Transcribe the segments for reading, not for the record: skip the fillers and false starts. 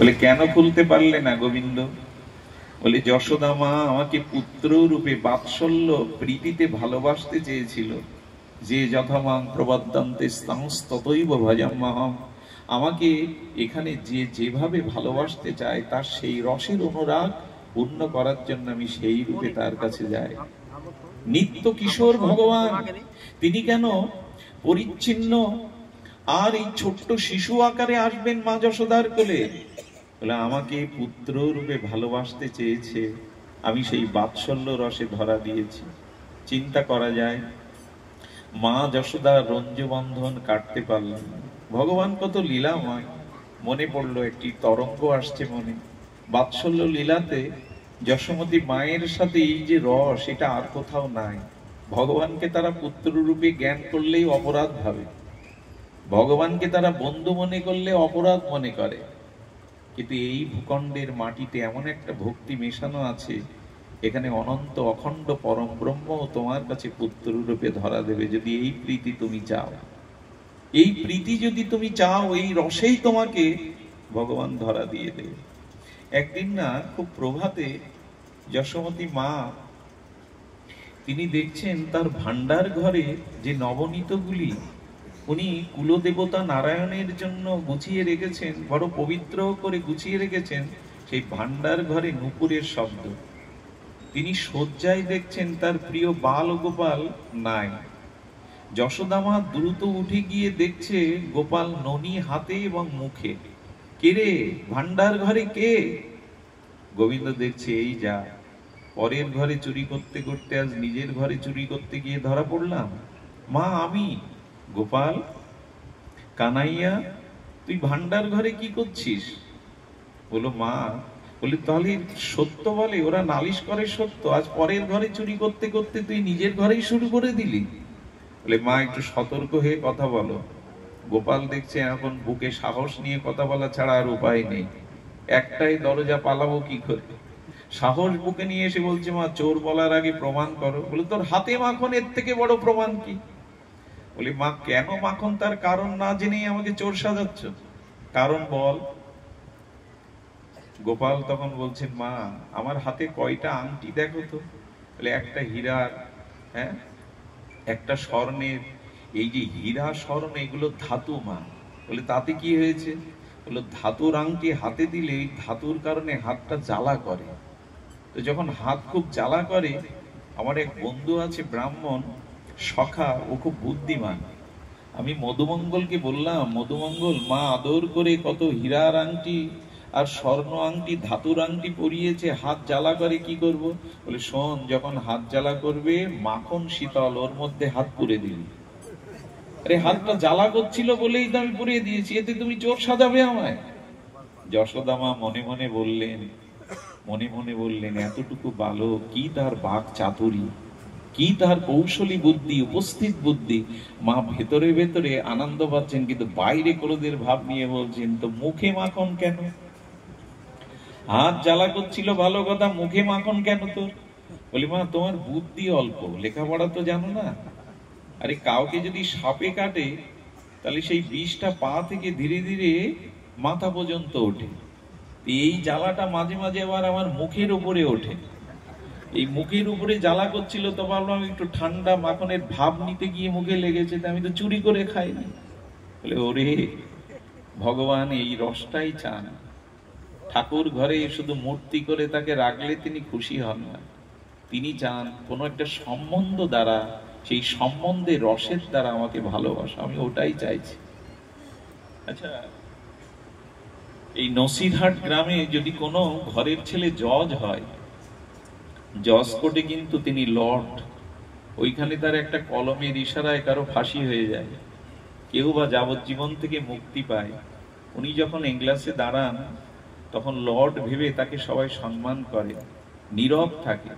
বলে কেন খুলতে পারলে না গোবিন্দ? বলে যশোদা মা আমাকে পুত্র রূপে বাৎসল্য প্রীতিতে ভালোবাসতে চেয়েছিল। যে যথামাং প্রবদ্যন্তে ততৈব ভজাম্যহম, আমাকে এখানে যে যেভাবে ভালোবাসতে চায় তার সেই রসের অনুরাগ পূর্ণ করার জন্য আমি সেই রূপে তার কাছে যাই। নিত্য কিশোর ভগবান তিনি কেন পরিচ্ছিন্ন আর এই ছোট্ট শিশু আকারে আসবেন মা যশোদার কোলে? বলে আমাকে পুত্র রূপে ভালোবাসতে চেয়েছে, আমি সেই বাৎসল্য রসে ধরা দিয়েছি। চিন্তা করা যায়, মা যশোদা রঞ্জবন্ধন কাটতে পারলেন। ভগবান কত লীলাময়। মনে পড়লো একটি তরঙ্গ আসছে মনে। বাৎসল্য লীলাতে যশোমতী মায়ের সাথে এই যে রস, এটা আর কোথাও নাই। ভগবানকে তারা পুত্র রূপে জ্ঞান করলেই অপরাধ ভাবে, ভগবানকে তারা বন্ধু মনে করলে অপরাধ মনে করে। কিন্তু এই ভূখণ্ডের মাটিতে এমন একটা ভক্তি মেশানো আছে, এখানে অনন্ত অখণ্ড পরম ব্রহ্ম তোমার কাছে পুত্র রূপে ধরা দেবে, যদি এই প্রীতি তুমি চাও। এই প্রীতি যদি তুমি চাও, এই রসেই তোমাকে ভগবান ধরা দিয়ে দেবে। একদিন না খুব প্রভাতে যশোমতী মা তিনি দেখছেন তার ভান্ডার ঘরে যে নবনীতগুলি উনি কুলদেবতা নারায়ণের জন্য গুছিয়ে রেখেছেন, বড় পবিত্র করে গুছিয়ে রেখেছেন, সেই ভান্ডার ঘরে নূপুরের শব্দ। তিনি শয্যায় দেখছেন তার প্রিয় বাল ও গোপাল নাই। যশোদামা দ্রুত উঠে গিয়ে দেখছে গোপাল ননি হাতে এবং মুখে। কে রে, ভান্ডার ঘরে কে? গোবিন্দ দেখছে এই যা, পরের ঘরে চুরি করতে করতে আজ নিজের ঘরে চুরি করতে গিয়ে ধরা পড়লাম। মা আমি। গোপাল, কানাইয়া, তুই ভান্ডার ঘরে কি করছিস? বলো মা, বলি তাহলে সত্য বলে, ওরা নালিশ করে সত্য, আজ পরের ঘরে চুরি করতে করতে তুই নিজের ঘরেই শুরু করে দিলি। বলে মা একটু সতর্ক হয়ে কথা বলো। গোপাল দেখছে এখন বুকে সাহস নিয়ে কথা বলা ছাড়া আর উপায় নেই, একটাই দরজা, পালাবো কি করে? সাহস বুকে নিয়ে এসে বলছে মা চোর বলার আগে প্রমাণ করো। বলে তোর হাতে মাখন, এর থেকে বড় প্রমাণ কি? বলি মা কেন মাখন তার কারণ না জেনেই আমাকে চোর সাজাচ্ছ, কারণ বল। গোপাল তখন বলছেন মা আমার হাতে কয়টা আংটি দেখো তো। বলে একটা হীরার, হ্যাঁ একটা স্বর্ণের। এই যে হীরা স্বর্ণ এগুলো ধাতু মা। বলে তাতে কি হয়েছে? বললো ধাতুর আংটি হাতে দিলে ধাতুর কারণে হাতটা জ্বালা করে। তো যখন হাত খুব জ্বালা করে, আমার এক বন্ধু আছে ব্রাহ্মণ সখা, ও খুব বুদ্ধিমান। আমি মধুমঙ্গলকে বললাম, মধুমঙ্গল মা আদর করে কত হীরার আংটি আর স্বর্ণ আংটি, ধাতুর আংটি পরিয়েছে, হাত জ্বালা করে, কি করব? বলে শোন, যখন হাত জ্বালা করবে মাখন শীতল, ওর মধ্যে হাত পুরে দিবি। আরে হাতটা জ্বালা করছিল বলেই তো আমি পুড়িয়ে দিয়েছি, এতে তুমি চোর সাজাবে আমায়? যশোদামা মনে মনে বললেন এতটুকু বালক, কি তার বাক চাতুরী, কি তার কৌশলী বুদ্ধি, উপস্থিত বুদ্ধি। মা ভেতরে ভেতরে আনন্দ পাচ্ছেন, কিন্তু বাইরে ক্রোধের ভাব নিয়ে বলছেন তো মুখে মাখন কেন? হাত জ্বালা করছিল ভালো কথা, মুখে মাখন কেন তোর? বলি মা তোমার বুদ্ধি অল্প, লেখাপড়া তো জানো না। আরে কাউকে যদি সাপে কাটে তাহলে সেই বিষটা পা থেকে ধীরে ধীরে মাথা পর্যন্ত ওঠে। এই জ্বালাটা মাঝে মাঝে আবার আমার মুখের উপরে ওঠে। এই মুখের উপরে জ্বালা করছিল, তো ভাবলাম একটু ঠান্ডা মাখনের ভাব নিতে গিয়ে মুখে লেগেছে, আমি তো চুরি করে খাইনি। বলে ওরে, ভগবান এই রসটাই চান। ঠাকুর ঘরে শুধু মূর্তি করে তাকে রাখলে তিনি খুশি হন না, তিনি চান কোন একটা সম্বন্ধ দ্বারা, সেই সম্বন্ধে রসের দ্বারা আমাকে ভালোবাসা। আমি ওটাই চাইছি। আচ্ছা, এই নসিরহাট গ্রামে যদি কোনো ঘরের ছেলে জজ হয়, জজ কোর্টে কিন্তু তিনি লর্ড, ওইখানে তার একটা কলমের ইশারায় কারো ফাঁসি হয়ে যায়, কেউ বা যাবজ্জীবন থেকে মুক্তি পায়। উনি যখন এংলাসে দাঁড়ান তখন লর্ড ভেবে তাকে সবাই সম্মান করে, নীরব থাকে,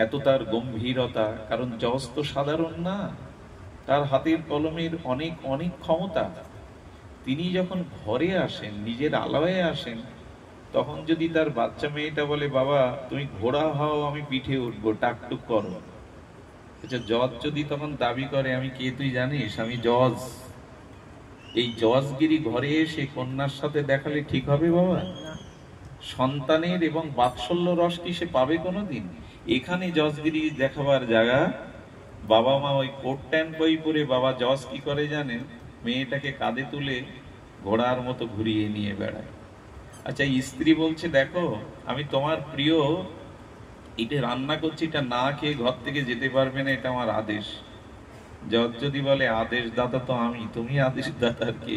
এত তার গম্ভীরতা। কারণ জজ তো সাধারণ না, তার হাতের কলমের অনেক অনেক ক্ষমতা। তিনি যখন ঘরে আসেন, নিজের আলয়ে আসেন, তখন যদি তার বাচ্চা মেয়েটা বলে বাবা তুমি ঘোড়া হও, আমি পিঠে উঠবো, টাকটুক করো। আচ্ছা, জজ যদি তখন দাবি করে আমি কে তুই জানিস, আমি জজ, এই জজগিরি ঘরে এসে কন্যার সাথে দেখালে ঠিক হবে বাবা? সন্তানের এবং বাৎসল্য রস কি সে পাবে কোনোদিন? এখানে জজগিরি দেখাবার জায়গা। বাবা মা ওই কোট প্যান্ট বই পরে বাবা জজ কি করে জানেন? মেয়েটাকে কাঁধে তুলে ঘোড়ার মতো ঘুরিয়ে নিয়ে বেড়ায়। আচ্ছা, স্ত্রী বলছে দেখো আমি তোমার প্রিয়, এটা রান্না করছি, এটা না খেয়ে ঘর থেকে যেতে পারবে না, এটা আমার আদেশ। জজ যদি বলে আদেশ দাতা তো আমি, তুমি আদেশ দাতার কে?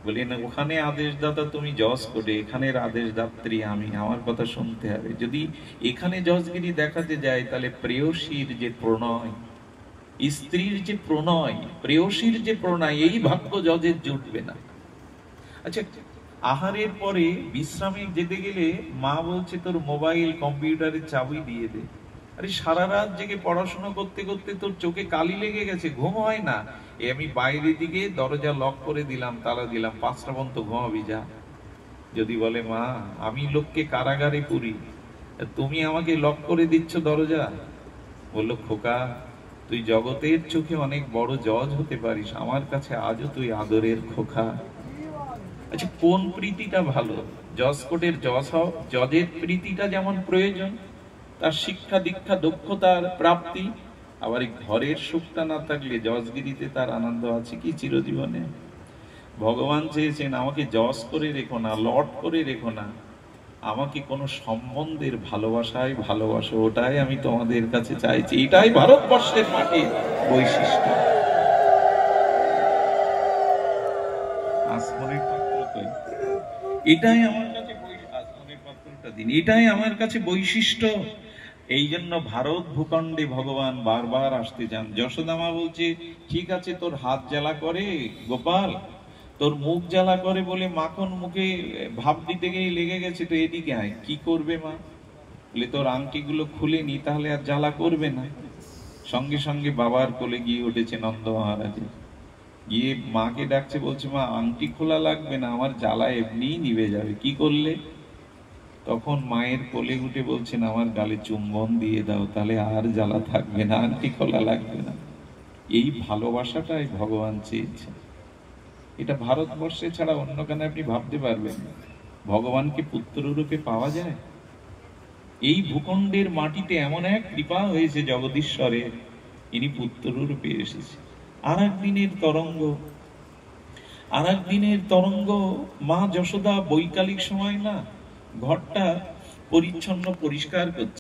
বলি না, ওখানে আদেশ দাতা তুমি জজ করে, এখানের আদেশ দাত্রী আমি, আমার কথা শুনতে হবে। যদি এখানে জজগিরি দেখাতে যায় তাহলে প্রেয়সীর যে প্রণয়, স্ত্রীর যে প্রণয়, প্রেয়সীর যে প্রণয়, এই ভাগ্য জজের জুটবে না। আচ্ছা, আহারের পরে বিশ্রামে যেতে গেলে মা বলছে তোর মোবাইল কম্পিউটারের চাবি দিয়ে দে। আরে সারা রাত জেগে পড়াশোনা করতে করতে তোর চোখে কালি লেগে গেছে, ঘুম হয় না। আমি বাইরে দিকে দরজা লক করে দিলাম, তালা দিলাম, 5টা পর্যন্ত ঘুমাবি যা। যদি বলে মা আমি লোককে কারাগারে পুরি, তুমি আমাকে লক করে দিচ্ছ দরজা। বললো খোকা তুই জগতের চোখে অনেক বড় জজ হতে পারিস, আমার কাছে আজও তুই আদরের খোকা। আচ্ছা, কোন প্রীতিটা ভালো? জজ কোর্টের জজ হও, জজের প্রীতিটা যেমন প্রয়োজন, তার শিক্ষা দীক্ষা দক্ষতার প্রাপ্তি, আবার এই ঘরের সুখটা না থাকলে জজগিরিতে তার আনন্দ আছে কি চিরজীবনে? ভগবান চেয়েছেন আমাকে জজ করে রেখো না, লর্ড করে রেখো না, আমাকে কোন সম্বন্ধের ভালোবাসায় ভালোবাসো, ওটাই আমি তোমাদের কাছে চাইছি। এটাই ভারতবর্ষের মাটির বৈশিষ্ট্য। আসমানের পাত্র কই? এটাই আমার কাছে আসমানের পাত্রটা দিন, এটাই আমার কাছে বৈশিষ্ট্য। এই জন্য ভারত ভূখণ্ডে ভগবান বারবার আসতে চান। যশোদা মা বলছে ঠিক আছে তোর হাত জ্বালা করে গোপাল, তোর মুখ জ্বালা করে বলে মাখন মুখে ভাব দিতে গিয়ে লেগে গেছে, তো এদিকে আয়। কি করবে মা? বলে তোর আংটিগুলো খুলে নি, তাহলে আর জ্বালা করবে না। সঙ্গে সঙ্গে বাবার কোলে গিয়ে উঠেছে নন্দ মহারাজের, গিয়ে মাকে ডাকছে, বলছে মা আংটি খোলা লাগবে না, আমার জ্বালা এমনিই নিভে যাবে। কি করলে? তখন মায়ের কোলে উঠে বলছেন আমার গালে চুম্বন দিয়ে দাও, তাহলে আর জ্বালা থাকবে না, আংটি খোলা লাগবে না। এই ভালোবাসাটাই ভগবান চেয়েছেন। এটা ভারতবর্ষে ছাড়া অন্য কেন আপনি ভাবতে পারবেন না। ভগবানকে পুত্র রূপে পাওয়া যায়। এই ভূখণ্ডের মাটিতে এমন এক কৃপা হয়েছে জগদীশ্বরের, ইনি পুত্র রূপে এসেছে। আর একদিনের তরঙ্গ মা যশোদা বৈকালিক সময় না ঘরটা পরিচ্ছন্ন পরিষ্কার করছে।